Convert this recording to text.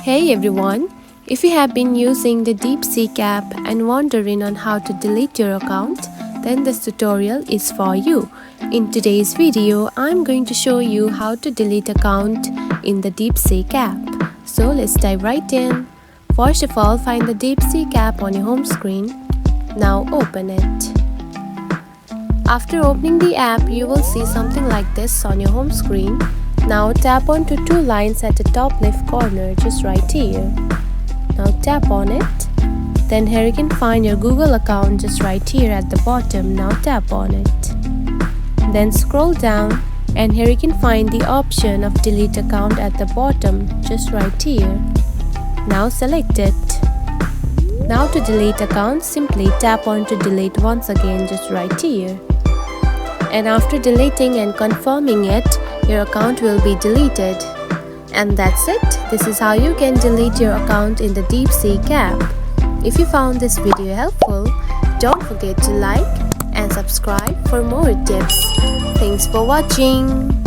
Hey everyone! If you have been using the Deepseek app and wondering on how to delete your account, then this tutorial is for you. In today's video, I'm going to show you how to delete account in the Deepseek app. So let's dive right in. First of all, find the Deepseek app on your home screen. Now open it. After opening the app, you will see something like this on your home screen. Now tap onto two lines at the top left corner, just right here. Now tap on it. Then here you can find your Google account just right here at the bottom. Now tap on it. Then scroll down and here you can find the option of delete account at the bottom, just right here. Now select it. Now to delete account, simply tap on to delete once again, just right here. And after deleting and confirming it, your account will be deleted. And that's it. This is how you can delete your account in the Deepseek app. If you found this video helpful, don't forget to like and subscribe for more tips. Thanks for watching.